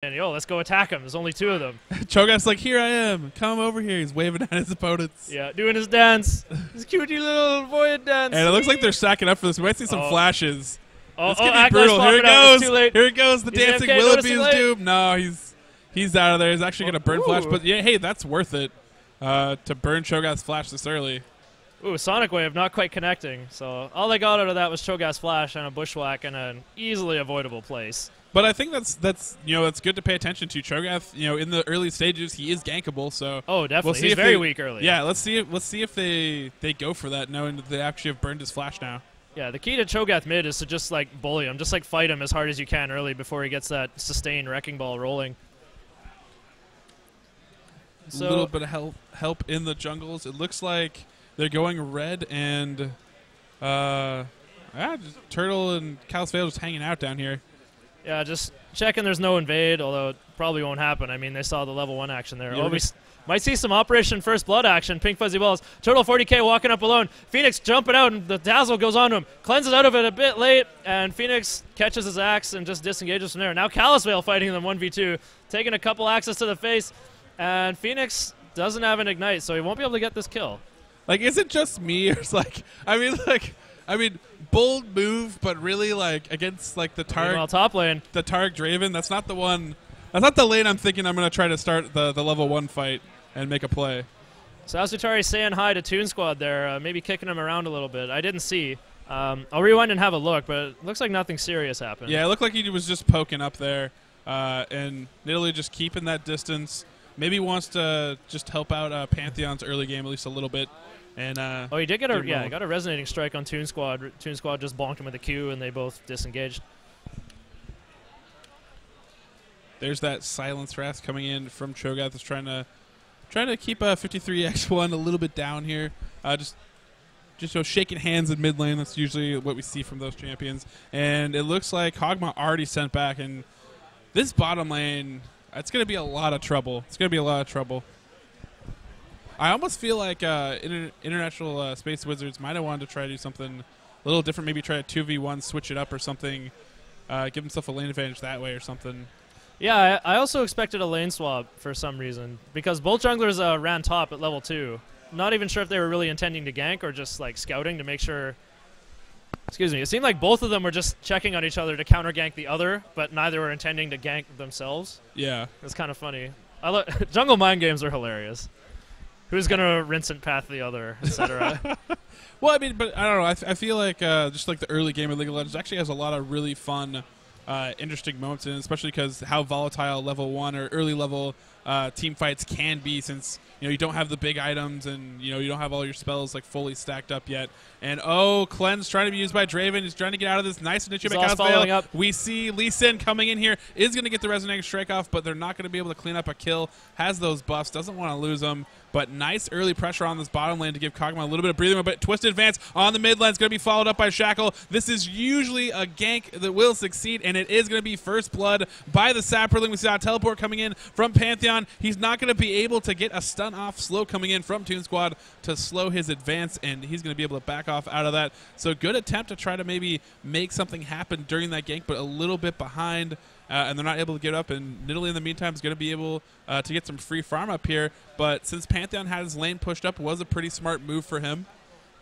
And, yo, let's go attack him. There's only 2 of them. Cho'Gath's like, here I am. Come over here. He's waving at his opponents. Yeah, doing his dance. His cutie little void dance. And it looks like they're stacking up for this. We might see some flashes. Oh, it's going to be brutal. Here it goes. Here it goes. The dancing Willoughby's doom. No, he's out of there. He's actually going to burn flash. But, yeah, hey, that's worth it to burn Cho'Gath's flash this early. Ooh, Sonic Wave not quite connecting. So all they got out of that was Cho'Gath's flash and a bushwhack in an easily avoidable place. But I think that's it's good to pay attention to. Cho'Gath, in the early stages, he is gankable. So definitely, we'll see he's if very weak early. Yeah, let's see if they go for that, knowing that they actually have burned his flash now. Yeah, the key to Cho'Gath mid is to just like bully him, just like fight him as hard as you can early before he gets that sustained wrecking ball rolling. So, a little bit of help in the jungles. It looks like they're going red and just Turtle and Calisvale just hanging out down here. Yeah, just checking there's no invade, although it probably won't happen. I mean, they saw the level 1 action there. Yeah, we might see some Operation First Blood action. Pink Fuzzy Balls. Turtle 40k walking up alone. Phoenix jumping out, and the Dazzle goes on to him. Cleanses out of it a bit late, and Phoenix catches his axe and just disengages from there. Now Calisvale fighting them 1v2, taking a couple axes to the face, and Phoenix doesn't have an ignite, so he won't be able to get this kill. Like, is it just me, or it's like, I mean, bold move, but really, like, against, like, the Targ. Top lane. The Targ Draven, that's not the one. That's not the lane I'm thinking I'm going to try to start the level 1 fight and make a play. So Asutari saying hi to Toon Squad there, maybe kicking him around a little bit. I didn't see. I'll rewind and have a look, but it looks like nothing serious happened. Yeah, it looked like he was just poking up there, and Nidalee just keeping that distance. Maybe wants to just help out Pantheon's early game at least a little bit. And he did get he got a resonating strike on Toon Squad. Toon Squad just bonked him with a Q, and they both disengaged. There's that silence wrath coming in from Cho'Gath. Is trying to keep 53x1 a little bit down here. Just shaking hands in mid lane. That's usually what we see from those champions. And it looks like Hogma already sent back. And this bottom lane, it's going to be a lot of trouble. It's going to be a lot of trouble. I almost feel like International Space Wizards might have wanted to try to do something a little different. Maybe try a 2v1, switch it up or something. Give himself a lane advantage that way or something. Yeah, I also expected a lane swap for some reason because both junglers ran top at level 2. Not even sure if they were really intending to gank or just like scouting to make sure. Excuse me. It seemed like both of them were just checking on each other to counter gank the other, but neither were intending to gank themselves. Yeah, it's kind of funny. Jungle mind games are hilarious. Who's gonna rinse and path the other, etc. Well, I mean, but I don't know. I feel like just like the early game of League of Legends actually has a lot of really fun, interesting moments in it, especially because how volatile level 1 or early level team fights can be, since you don't have the big items and you don't have all your spells like fully stacked up yet. And Cleanse trying to be used by Draven. He's trying to get out of this nice initiative. Following up. We see Lee Sin coming in here, is going to get the resonating strike off, but they're not going to be able to clean up a kill. Has those buffs, doesn't want to lose them. But nice early pressure on this bottom lane to give Kog'Maw a little bit of breathing room. But twisted advance on the mid lane is going to be followed up by Shackle. This is usually a gank that will succeed, and it is going to be first blood by the Saproling. We see a teleport coming in from Pantheon. He's not going to be able to get a stun off slow coming in from Toon Squad to slow his advance, and he's going to be able to back off out of that. So good attempt to try to maybe make something happen during that gank, but a little bit behind. And they're not able to get up, and Nidalee in the meantime is going to be able to get some free farm up here. But since Pantheon had his lane pushed up, it was a pretty smart move for him.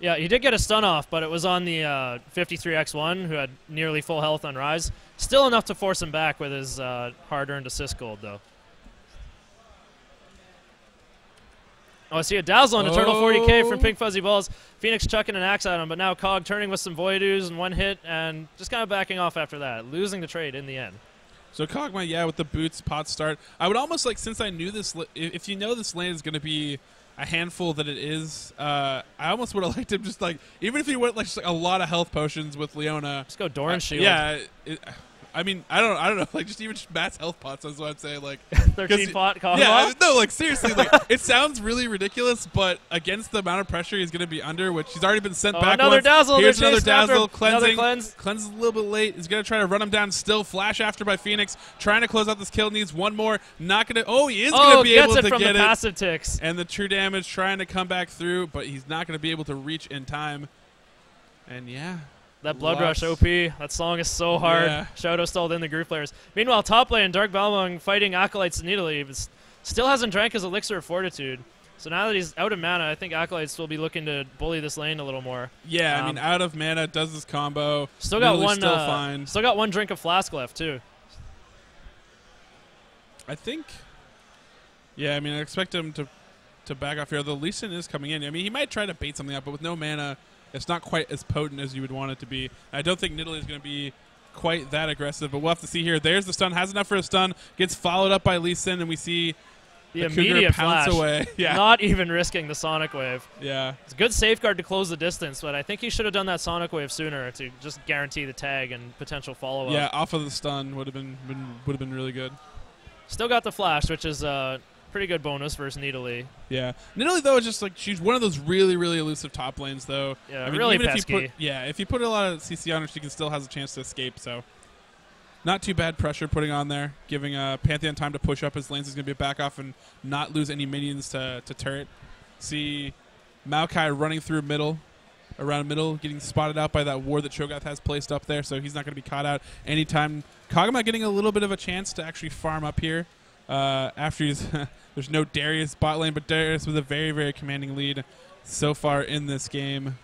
Yeah, he did get a stun off, but it was on the 53x1, who had nearly full health on Rise. Still enough to force him back with his hard-earned assist gold, though. I see a Dazzle on a Turtle 40k from Pink Fuzzy Balls. Phoenix chucking an axe at him, but now Cog turning with some Voidoos and one hit, and just kind of backing off after that, losing the trade in the end. So Kog'Maw, yeah, with the boots, pot start. I would almost like, since I knew this, if you know this lane is going to be a handful that it is, I almost would have liked him just like, even if he went like just like a lot of health potions with Leona. Just go Doran Shield. Yeah. I mean, I don't know, like just even just mass health pots. That's what I'd say. Like 13 pot Kog'Maw. Yeah, no, like seriously, like it sounds really ridiculous, but against the amount of pressure he's going to be under, which he's already been sent back. Another once. Dazzle. Here's another Dazzle. Cleansing. Cleanse. Cleanse is a little bit late. He's going to try to run him down. Still flash after by Phoenix, trying to close out this kill. Needs one more. Not going to. Oh, he is going to be able to from get the it. Passive ticks. And the true damage trying to come back through, but he's not going to be able to reach in time. And yeah. That Blood Rush OP, that song is so hard. Yeah. Shadow stalled in the group players. Meanwhile, top lane, Dark Balmung fighting Acolytes in Italy, but still hasn't drank his Elixir of Fortitude. So now that he's out of mana, I think Acolytes will be looking to bully this lane a little more. Yeah, I mean, out of mana, does this combo. Still got one. Still fine. Still got one drink of Flask left too. I think. Yeah, I mean, I expect him to back off here. Although Lee Sin is coming in. I mean, he might try to bait something up, but with no mana, it's not quite as potent as you would want it to be. I don't think Nidalee is going to be quite that aggressive, but we'll have to see here. There's the stun. Has enough for a stun. Gets followed up by Lee Sin, and we see the immediate pounce flash. Away. Yeah. Not even risking the Sonic Wave. Yeah. It's a good safeguard to close the distance, but I think he should have done that Sonic Wave sooner to just guarantee the tag and potential follow-up. Yeah, off of the stun would have been really good. Still got the flash, which is pretty good bonus versus Nidalee. Yeah. Nidalee, though, is just like she's one of those really, really elusive top lanes, though. Yeah, I mean, really even pesky. If you put a lot of CC on her, she can still has a chance to escape, so not too bad pressure putting on there, giving Pantheon time to push up his lanes. He's going to be back off and not lose any minions to turret. See Maokai running through around middle, getting spotted out by that ward that Cho'Gath has placed up there, so he's not going to be caught out anytime. Kog'Maw getting a little bit of a chance to actually farm up here. After he's there's no Darius bot lane, but Darius with a very, very commanding lead so far in this game.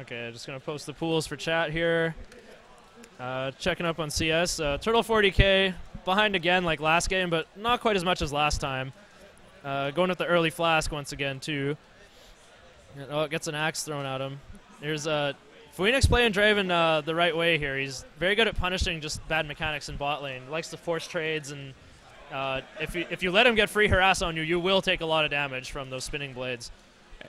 Okay, just going to post the pools for chat here. Checking up on CS. Turtle 40k, behind again like last game, but not quite as much as last time. Going with the early Flask once again, too. Oh, it gets an axe thrown at him. Here's Phoenix playing Draven the right way here. He's very good at punishing just bad mechanics in bot lane. Likes to force trades, and if you let him get free harass on you, you will take a lot of damage from those spinning blades.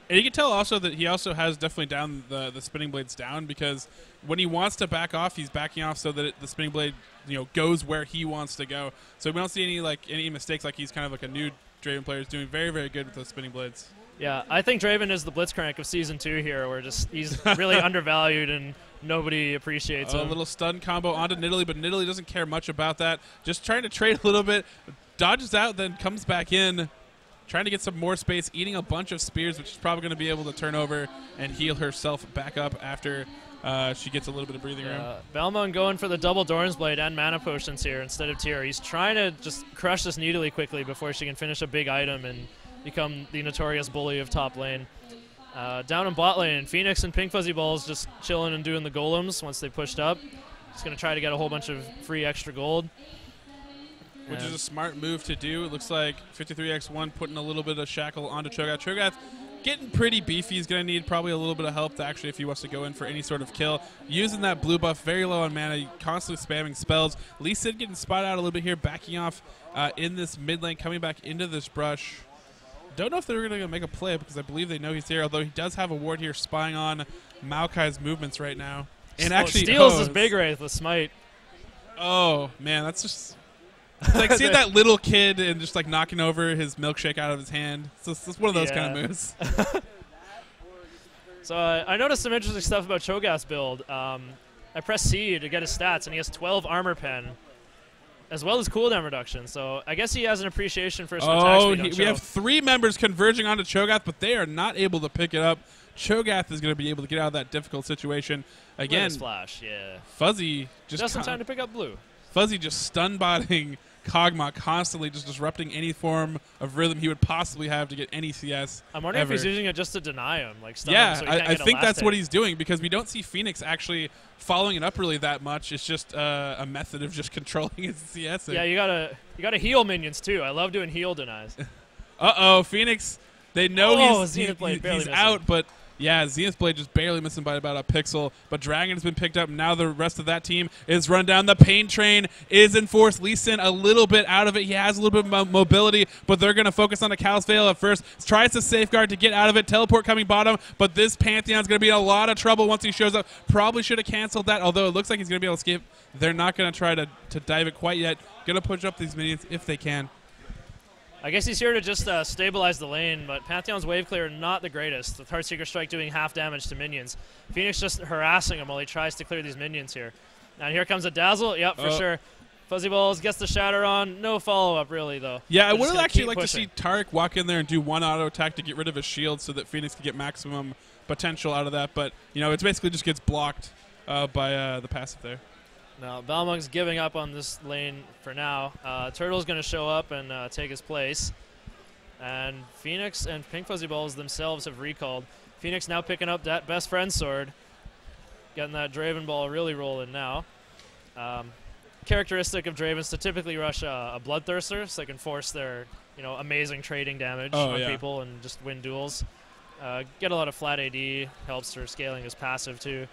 And you can tell also that he also has definitely down the spinning blades down, because when he wants to back off, he's backing off so that the spinning blade goes where he wants to go. So we don't see any mistakes. Like he's kind of like a new Draven player is doing very, very good with those spinning blades. Yeah, I think Draven is the Blitzcrank of Season 2 here, where he's really undervalued and nobody appreciates him. A little stun combo onto Nidalee, but Nidalee doesn't care much about that. Just trying to trade a little bit, dodges out, then comes back in, trying to get some more space, eating a bunch of spears, which is probably going to be able to turn over and heal herself back up after she gets a little bit of breathing room. Balmung going for the double Doran's Blade and mana potions here instead of Tear. He's trying to just crush this Nidalee quickly before she can finish a big item and become the notorious bully of top lane. Down in bot lane, Phoenix and Pink Fuzzy Balls just chilling and doing the golems once they pushed up. Just going to try to get a whole bunch of free extra gold. Which is a smart move to do. It looks like 53x1 putting a little bit of shackle onto Cho'Gath. Cho'Gath getting pretty beefy. He's going to need probably a little bit of help to actually, if he wants to go in for any sort of kill. Using that blue buff, very low on mana, constantly spamming spells. Lee Sin getting spotted out a little bit here, backing off in this mid lane, coming back into this brush. Don't know if they're going to make a play because I believe they know he's there, although he does have a ward here spying on Maokai's movements right now. And actually steals his big wraith with smite. Oh, man, that's just... It's like seeing that little kid and just like knocking over his milkshake out of his hand. It's one of those kind of moves. So I noticed some interesting stuff about Cho'Gath's build. I pressed C to get his stats, and he has 12 armor pen, as well as cooldown reduction. So I guess he has an appreciation for some attack speed. We have 3 members converging onto Cho'Gath, but they are not able to pick it up. Cho'Gath is going to be able to get out of that difficult situation. Again, Flash, yeah. Fuzzy just in time to pick up blue. Fuzzy just stun-botting Kog'Maw, constantly just disrupting any form of rhythm he would possibly have to get any CS. I'm wondering if he's using it just to deny him. Stun yeah, him so I think that's what he's doing, because we don't see Phoenix actually following it up really that much. It's just a method of just controlling his CS. Yeah, you gotta heal minions too. I love doing heal denies. Phoenix, they know he's out, but yeah, Zenith Blade just barely missing by about a pixel, but Dragon has been picked up. Now the rest of that team is run down. The Pain Train is enforced. Lee Sin a little bit out of it. He has a little bit of mobility, but they're going to focus on the Cal's Veil at first. Tries to safeguard to get out of it. Teleport coming bottom, but this Pantheon's going to be in a lot of trouble once he shows up. Probably should have canceled that, although it looks like he's going to be able to escape. They're not going to try to dive it quite yet. Going to push up these minions if they can. I guess he's here to just stabilize the lane, but Pantheon's wave clear not the greatest, with Heartseeker Strike doing half damage to minions. Phoenix just harassing him while he tries to clear these minions here. And here comes a Dazzle. Yep, for sure. Fuzzy Balls gets the shatter on. No follow-up, really, though. Yeah, I They're would just have gonna actually keep liked to pushing. see Tarek walk in there and do one auto attack to get rid of his shield so that Phoenix could get maximum potential out of that. But, you know, it basically just gets blocked by the passive there. Now, Balmung's giving up on this lane for now. Turtle's going to show up and take his place. And Phoenix and Pink Fuzzy Balls themselves have recalled. Phoenix now picking up that best friend sword. Getting that Draven Ball really rolling now. Characteristic of Dravens to typically rush a Bloodthirster so they can force their amazing trading damage on people and just win duels. Get a lot of flat AD, helps her scaling his passive too.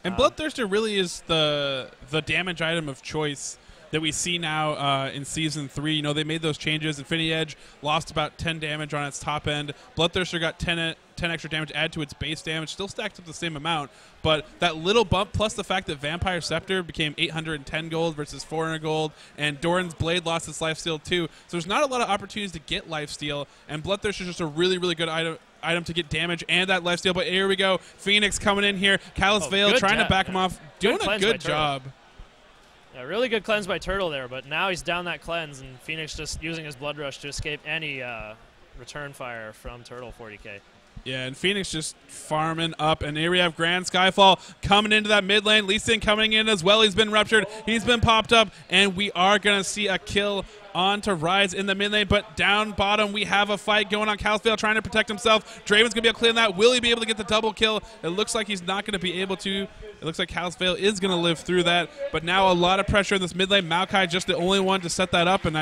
And Bloodthirster really is the damage item of choice that we see now in Season 3. You know, they made those changes. Infinity Edge lost about 10 damage on its top end. Bloodthirster got 10 extra damage add to its base damage. Still stacked up the same amount. But that little bump, plus the fact that Vampire Scepter became 810 gold versus 400 gold, and Doran's Blade lost its lifesteal too. So there's not a lot of opportunities to get lifesteal, and Bloodthirster is just a really, really good item to get damage and that lifesteal. But here we go. Phoenix coming in here. Callous Veil trying to back him off. Doing a good job. Yeah, really good cleanse by Turtle there, but now he's down that cleanse, and Phoenix just using his Blood Rush to escape any return fire from Turtle 40k. Yeah, and Phoenix just farming up, and here we have Grand Skyfall coming into that mid lane. Lee Sin coming in as well. He's been ruptured. He's been popped up, and we are going to see a kill on to Rise in the mid lane, but down bottom we have a fight going on. Callous Veil trying to protect himself. Draven's going to be able to clean that. Will he be able to get the double kill? It looks like he's not going to be able to. It looks like Callous Veil is going to live through that, but now a lot of pressure in this mid lane. Maokai just the only one to set that up, and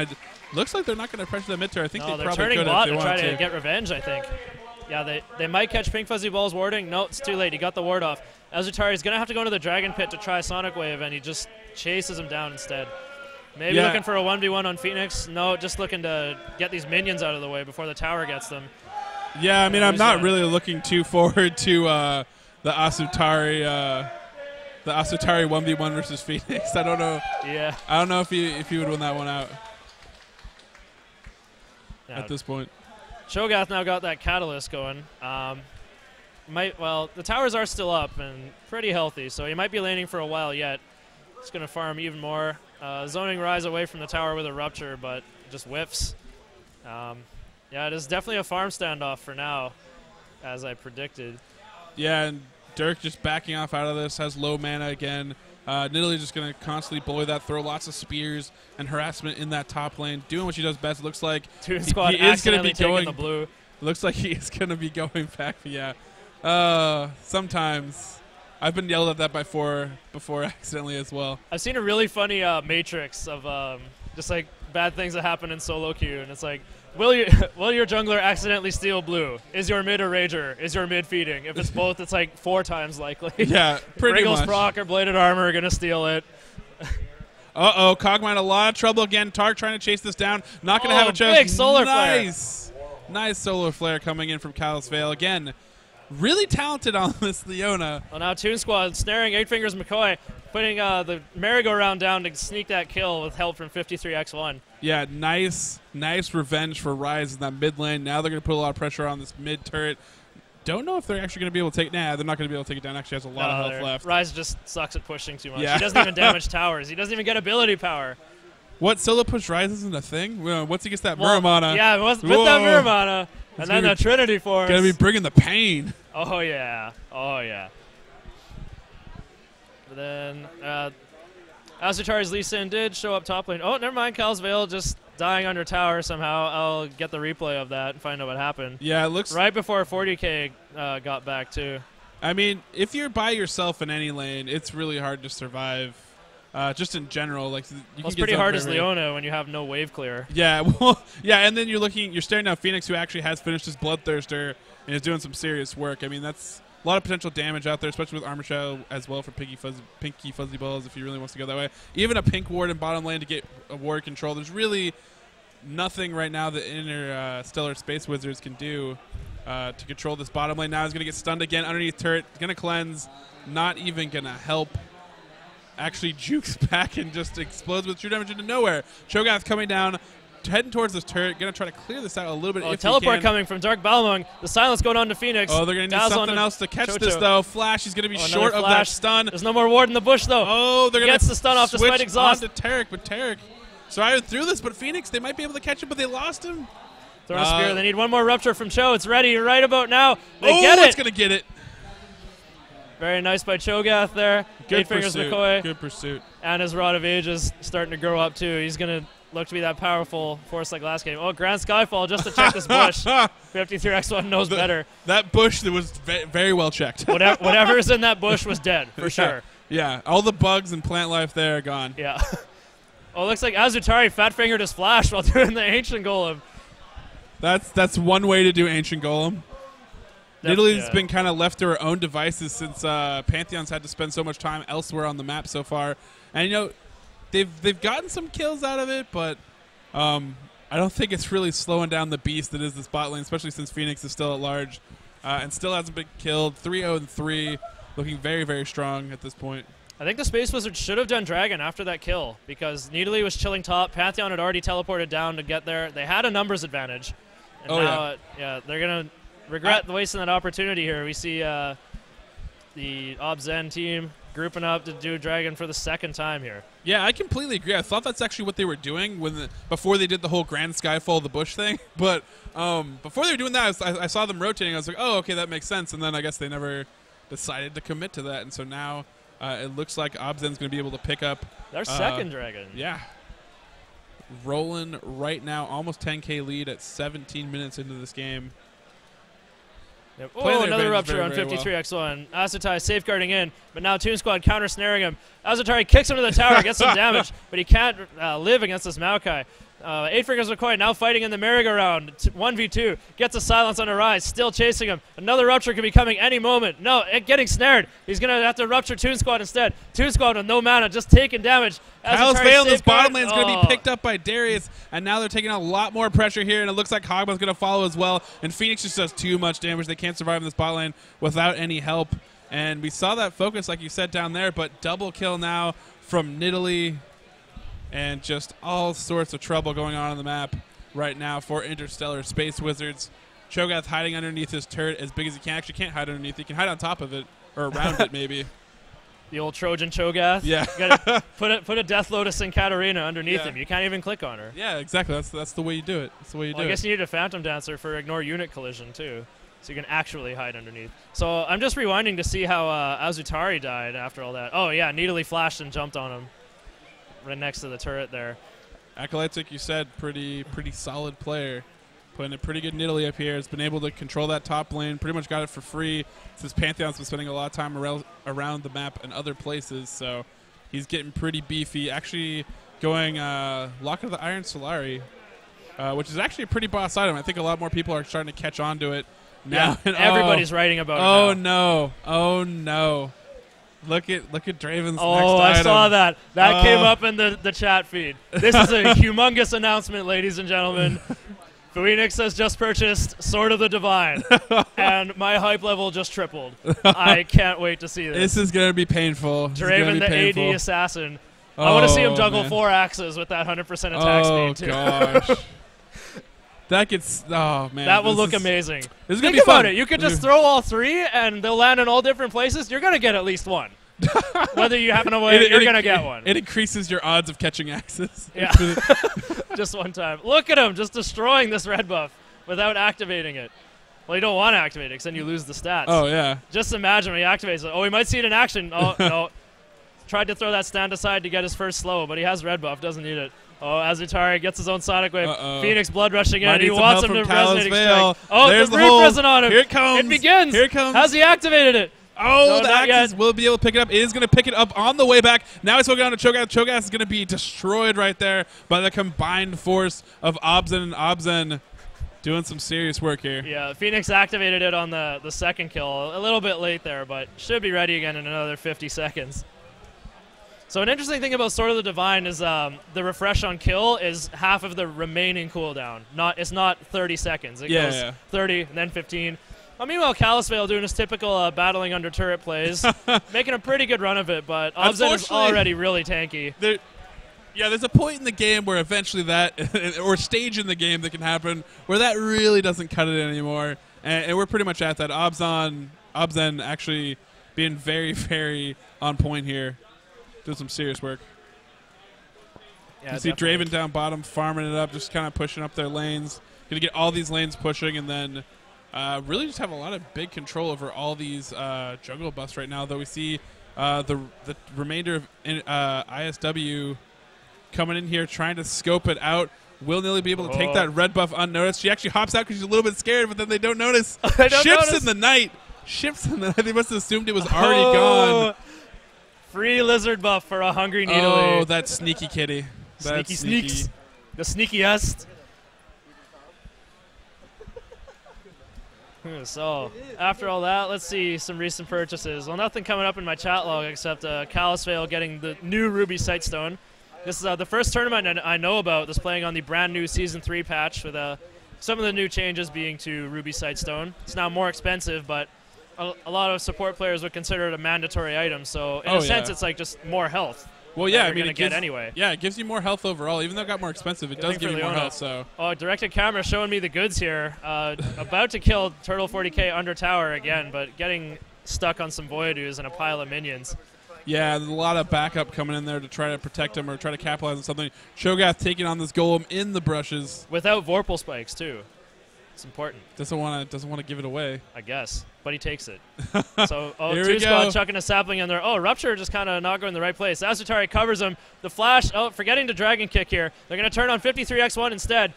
looks like they're not going to pressure the mid turret. I think they probably could if they wanted to get revenge, I think. Yeah, they might catch Pink Fuzzy Balls warding. No, it's too late. He got the ward off. Azutari's going to have to go into the Dragon Pit to try Sonic Wave, and he just chases him down instead. Maybe looking for a 1v1 on Phoenix. No, just looking to get these minions out of the way before the tower gets them. Yeah, I mean, I'm not really looking too forward to the Asutari 1v1 versus Phoenix. I don't know. Yeah. I don't know if he would win that one out at this point. Cho'Gath now got that catalyst going. The towers are still up and pretty healthy, so he might be laning for a while yet. It's going to farm even more. Zoning Rise away from the tower with a rupture, but just whiffs. Yeah, it is definitely a farm standoff for now, as I predicted. Yeah, and Dirk just backing off out of this, has low mana again. Nidalee just going to constantly bully that, throw lots of spears and harassment in that top lane, doing what she does best. It looks like he is going to be going the blue. Looks like he is going to be going back. Yeah, sometimes I've been yelled at that before accidentally as well. I've seen a really funny matrix of just like bad things that happen in solo queue, and it's like, will your jungler accidentally steal blue? Is your mid a rager? Is your mid feeding? If it's both, it's like 4 times likely. Yeah, pretty much. Proc or Bladed Armor are going to steal it. Uh-oh, Kog'Maw in a lot of trouble again. Tark trying to chase this down. Not going to have a chance. Big solar flare. Nice solar flare coming in from Callous Veil. Again, really talented on this Leona. Well, now Toon Squad snaring 8 Fingers McCoy, putting the merry-go-round down to sneak that kill with help from 53x1. Yeah, nice revenge for Rise in that mid lane. Now they're going to put a lot of pressure on this mid turret. Don't know if they're actually going to be able to take. Nah, they're not going to be able to take it down. Actually, has a lot of health left. Rise just sucks at pushing too much. Yeah. He doesn't even damage towers. He doesn't even get ability power. What, solo push Rise isn't a thing? Once he gets that mirror mana. Yeah, with that mirror mana, and then the Trinity Force. Going to be bringing the pain. Oh yeah. But then Asutari's Lee Sin did show up top lane. Oh, never mind. Callous Veil just dying under tower somehow. I'll get the replay of that and find out what happened. Yeah, it looks right before 40k got back too. I mean, if you're by yourself in any lane, it's really hard to survive. Just in general, like it's pretty hard as Leona when you have no wave clear. Yeah, well, yeah, and then you're staring down Phoenix, who actually has finished his Bloodthirster and is doing some serious work. I mean, that's a lot of potential damage out there, especially with Armor Shell as well for Pinky Fuzzy Balls if he really wants to go that way. Even a pink ward in bottom lane to get a ward control. There's really nothing right now that Interstellar Space Wizards can do to control this bottom lane. Now he's going to get stunned again underneath turret. He's going to cleanse. Not even going to help. Actually jukes back and just explodes with true damage into nowhere. Cho'Gath coming down. heading towards this turret. Going to try to clear this out a little bit. Oh, if teleport he can. coming from Dark Balmung. The silence going on to Phoenix. Oh, they're going to need Dazzle something else to catch Chocho. this, though. Flash, he's going to be short Another of that flash. stun. There's no more ward in the bush, though. Oh, they're going to gets the stun off despite switch exhaust. onto Tarek, but Tarek survived through this, but Phoenix, they might be able to catch him, but they lost him. Throwing a spear. They need one more rupture from Cho. It's ready right about now. They get it's it. going to get it. Very nice by Cho'Gath there. Good Eight Fingers pursuit. McCoy. Good pursuit. And his Rod of Age is starting to grow up, too. He's going to look to be that powerful force like last game. Oh, Grand Skyfall just to check this bush. 53X1 knows better. That bush that was very well checked. Whatever's in that bush was dead, for sure. Yeah, all the bugs and plant life there are gone. Yeah. Oh, it looks like Azutari fat-fingered his flash while doing the Ancient Golem. That's one way to do Ancient Golem. Nidalee has yeah. been kind of left to her own devices since Pantheon's had to spend so much time elsewhere on the map so far. And, you know, they've gotten some kills out of it, but I don't think it's really slowing down the beast that is this bot lane, especially since Phoenix is still at large and still hasn't been killed. 3-0-3, looking very, very strong at this point. I think the Space Wizards should have done Dragon after that kill because Nidalee was chilling top. Pantheon had already teleported down to get there. They had a numbers advantage. And now, they're going to regret wasting that opportunity here. We see the Obzen team grouping up to do Dragon for the second time here. Yeah, I completely agree. I thought that's actually what they were doing before they did the whole Grand Skyfall of the Bush thing. But before they were doing that, I saw them rotating. I was like, oh, okay, that makes sense. And then I guess they never decided to commit to that. And so now it looks like Obzen's going to be able to pick up their second Dragon. Yeah. Rolling right now, almost 10K lead at 17 minutes into this game. Yep. Oh, another rupture on 53X1. Azutari safeguarding in, but now Toon Squad counter-snaring him. Azutari kicks him to the tower, gets some damage, but he can't live against this Maokai. Eight Fingers McCoy now fighting in the merry-go-round. 1v2. Gets a silence on a rise. Still chasing him. Another rupture could be coming any moment. No, getting snared. He's going to have to rupture Toon Squad instead. Toon Squad with no mana, just taking damage. Kyle's Veil in this bottom lane is going to be picked up by Darius, and now they're taking a lot more pressure here, and it looks like Hogma's going to follow as well, and Phoenix just does too much damage. They can't survive in this bot lane without any help, and we saw that focus, like you said, down there, but double kill now from Nidalee. And just all sorts of trouble going on the map right now for Interstellar Space Wizards. Cho'Gath hiding underneath his turret as big as he can. Actually can't hide underneath. He can hide on top of it or around it maybe. The old Trojan Cho'Gath. Yeah. You gotta put a Death Lotus in Katarina underneath him. You can't even click on her. Yeah, exactly. That's the way you do it. That's the way you do it. I guess you need a Phantom Dancer for ignore unit collision too, so you can actually hide underneath. So I'm just rewinding to see how Azutari died after all that. Oh yeah, Nidalee flashed and jumped on him. Right next to the turret there. Acolytes, like you said, pretty solid player. Putting a pretty good Nidalee up here. Has been able to control that top lane. Pretty much got it for free since Pantheon's been spending a lot of time around the map and other places. So he's getting pretty beefy. Actually going Lock of the Iron Solari, which is actually a pretty boss item. I think a lot more people are starting to catch on to it now. Yeah, everybody's writing about it now. Oh no. Look at Draven's next item. Oh, I saw that. That came up in the chat feed. This is a humongous announcement, ladies and gentlemen. Phoenix has just purchased Sword of the Divine, and my hype level just tripled. I can't wait to see this. This is going to be painful. Draven the painful. AD assassin. I want to see him juggle man. 4 axes with that 100% attack speed, too. Oh, gosh. That gets, oh, man. That will look amazing. This is going to be Think fun. about it. You could just throw all 3, and they'll land in all different places. You're going to get at least one. Whether you happen to win, you're going to get one. It increases your odds of catching axes. Yeah. Just one time. Look at him just destroying this red buff without activating it. Well, you don't want to activate it because then you lose the stats. Oh, yeah. Just imagine when he activates it. Oh, we might see it in action. Oh, no. Tried to throw that stand aside to get his first slow, but he has red buff. Doesn't need it. Oh, Azutari gets his own Sonic Wave. Phoenix blood rushing in. He wants him to Resonating Strike. Oh, there's the root present on him. Here it comes. It begins. Here it comes. Has he activated it? Oh, no, the axes will be able to pick it up. It is going to pick it up on the way back. Now he's going on to Cho'Gath. Cho'Gath is going to be destroyed right there by the combined force of Obzen and Obzen doing some serious work here. Yeah, Phoenix activated it on the second kill. A little bit late there, but should be ready again in another 50 seconds. So an interesting thing about Sword of the Divine is the refresh on kill is half of the remaining cooldown. It's not 30 seconds. It goes 30 and then 15. Meanwhile, Calisvale doing his typical battling under turret plays, making a pretty good run of it, but Obzen is already really tanky. Yeah, there's a point in the game where eventually that, or stage in the game that can happen, where that really doesn't cut it anymore. And we're pretty much at that. Obzen actually being very, very on point here. Doing some serious work. Yeah, you see Draven down bottom, farming it up, just kind of pushing up their lanes. Going to get all these lanes pushing, and then really just have a lot of big control over all these jungle buffs right now, though we see the remainder of ISW coming in here, trying to scope it out. Will Nilly be able to take that red buff unnoticed? She actually hops out because she's a little bit scared, but then they don't notice. Ships in the night. They must have assumed it was already gone. Free lizard buff for a hungry Needly. Oh, that sneaky kitty. Sneaky sneaks. The sneakiest. So, after all that, let's see some recent purchases. Well, nothing coming up in my chat log except Calisvale getting the new Ruby Sightstone. This is the first tournament I know about that's playing on the brand new Season 3 patch with some of the new changes being to Ruby Sightstone. It's now more expensive, but a lot of support players would consider it a mandatory item. So, in a sense, it's like just more health. Well, yeah, I mean, it gives, anyway. Yeah, it gives you more health overall. Even though it got more expensive, it does give you more health. So. Oh, directed camera showing me the goods here. About to kill Turtle 40k under tower again, but getting stuck on some Voidoos and a pile of minions. Yeah, there's a lot of backup coming in there to try to protect him or try to capitalize on something. Cho'Gath taking on this golem in the brushes. Without Vorpal spikes, too. It's important. Doesn't want to give it away. I guess, but he takes it. So, two squad chucking a sapling in there. Oh, Rupture just kind of not going the right place. Azutari covers him. The flash, forgetting to dragon kick here. They're going to turn on 53x1 instead.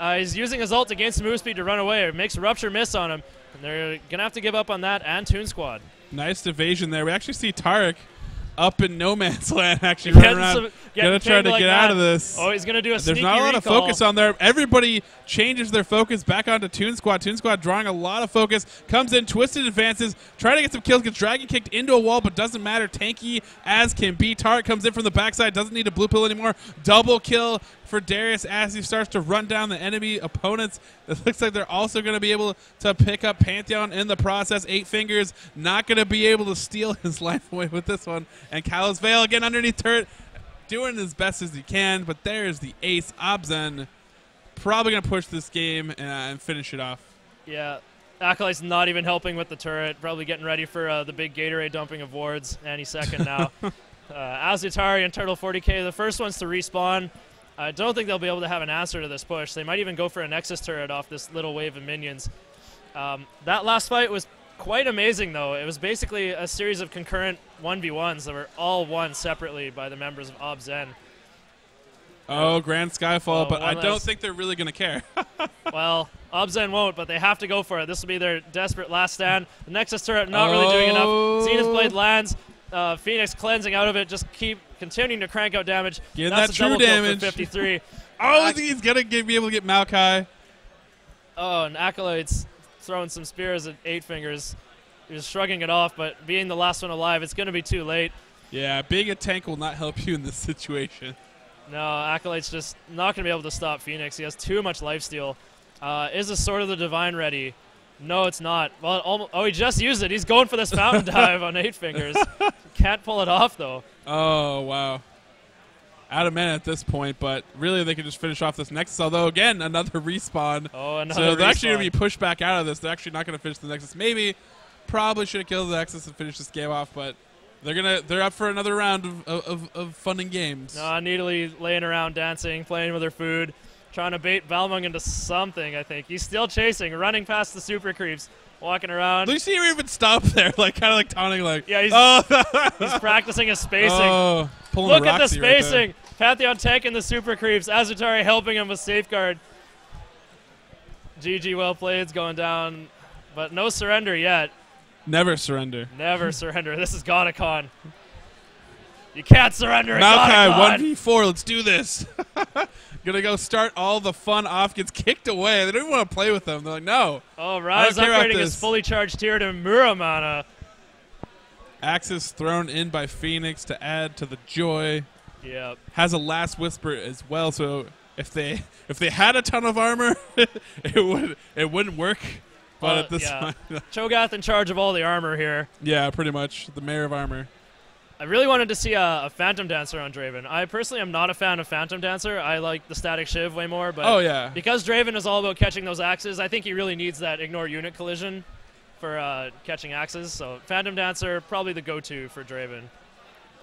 He's using his ult to gain some move speed to run away. It makes Rupture miss on him. And they're going to have to give up on that and Toon Squad. Nice evasion there. We actually see Tarek up in no man's land, actually running around. Gonna try to get out of this. Oh, he's gonna do a sneaky There's not a lot recall. of focus on there. Everybody changes their focus back onto Toon Squad. Toon Squad drawing a lot of focus. Comes in, twisted advances, trying to get some kills, gets dragon kicked into a wall, but doesn't matter. Tanky as can be. Tarek comes in from the backside, doesn't need a blue pill anymore. Double kill for Darius as he starts to run down the enemy opponents. It looks like they're also going to be able to pick up Pantheon in the process. 8 Fingers not going to be able to steal his life away with this one. And Calisvale again underneath turret, doing as best as he can, but there's the ace. Obzen probably going to push this game and finish it off. Yeah, Acolyte's not even helping with the turret, probably getting ready for the big Gatorade dumping of wards any second now. Azutari and Turtle 40k, the first ones to respawn. I don't think they'll be able to have an answer to this push. They might even go for a Nexus turret off this little wave of minions. That last fight was quite amazing, though. It was basically a series of concurrent 1v1s that were all won separately by the members of Obzen. Oh, Grand Skyfall, but I don't think they're really going to care. Well, Obzen won't, but they have to go for it. This will be their desperate last stand. The Nexus turret not really doing enough. Zenith Blade lands. Phoenix cleansing out of it. Just keep continuing to crank out damage. Getting That's that true damage. For 53. Oh, he's going to be able to get Maokai. Oh, and Acolyte's throwing some spears at 8 Fingers. He was shrugging it off, but being the last one alive, it's going to be too late. Yeah, being a tank will not help you in this situation. No, Acolyte's just not going to be able to stop Phoenix. He has too much lifesteal. Is the Sword of the Divine ready? No, it's not. Well, he just used it. He's going for this fountain dive on 8 Fingers. Can't pull it off, though. Oh, wow. Out of mana at this point, but really they can just finish off this Nexus, although, again, another respawn. Oh, another So they're respawn. actually going to be pushed back out of this. They're actually not going to finish the Nexus. Maybe, probably should have killed the Nexus and finished this game off, but they're up for another round of fun and games. No, Needly laying around, dancing, playing with her food, trying to bait Balmung into something, I think. He's still chasing, running past the super creeps, walking around. Did you see her even stop there, like kind of like taunting, like, yeah, he's practicing his spacing. Oh, Look at the Roxy right spacing. there. Pantheon taking the super creeps. Azutari helping him with safeguard. GG, well played. It's going down, but no surrender yet. Never surrender. Never surrender. This is Gottacon. You can't surrender at Maokai, Gottacon. 1v4. Let's do this. Gonna go start all the fun off. Gets kicked away. They don't even want to play with them. They're like, no. Oh, Rise upgrading his fully charged tier to Muramana. Axis thrown in by Phoenix to add to the joy. Yep. Has a last whisper as well. So if they had a ton of armor, it wouldn't work. But at this time, Cho'Gath in charge of all the armor here. yeah, pretty much the mayor of armor. I really wanted to see a Phantom Dancer on Draven. I personally am not a fan of Phantom Dancer. I like the Static Shiv way more. But because Draven is all about catching those axes, I think he really needs that ignore unit collision for catching axes. So Phantom Dancer, probably the go-to for Draven.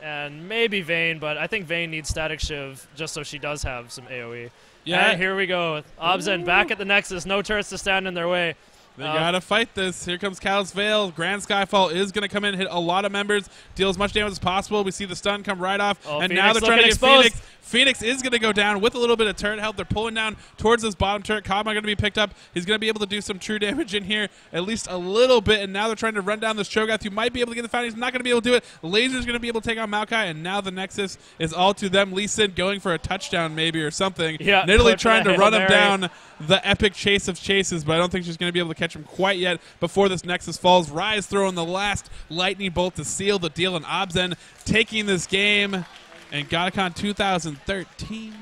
And maybe Vayne, but I think Vayne needs Static Shiv just so she does have some AoE. Yeah. And here we go. Obzen back at the Nexus. No turrets to stand in their way. They gotta fight this. Here comes Callous Veil. Grand Skyfall is gonna come in, hit a lot of members, deal as much damage as possible. We see the stun come right off, and Phoenix now they're trying to get exposed. Phoenix. Phoenix is gonna go down with a little bit of turret help. They're pulling down towards this bottom turret. Kog'Maw gonna be picked up. He's gonna be able to do some true damage in here, at least a little bit. And now they're trying to run down this Cho'Gath, who might be able to get the fountain. He's not gonna be able to do it. Laser's gonna be able to take on Maokai, and now the Nexus is all to them. Lee Sin going for a touchdown maybe or something. Yeah, Nidalee trying to run him Mary. down the epic chase of chases, but I don't think she's gonna be able to catch him quite yet before this Nexus falls. Rise throwing the last lightning bolt to seal the deal, and Obzen taking this game. And Gottacon 2013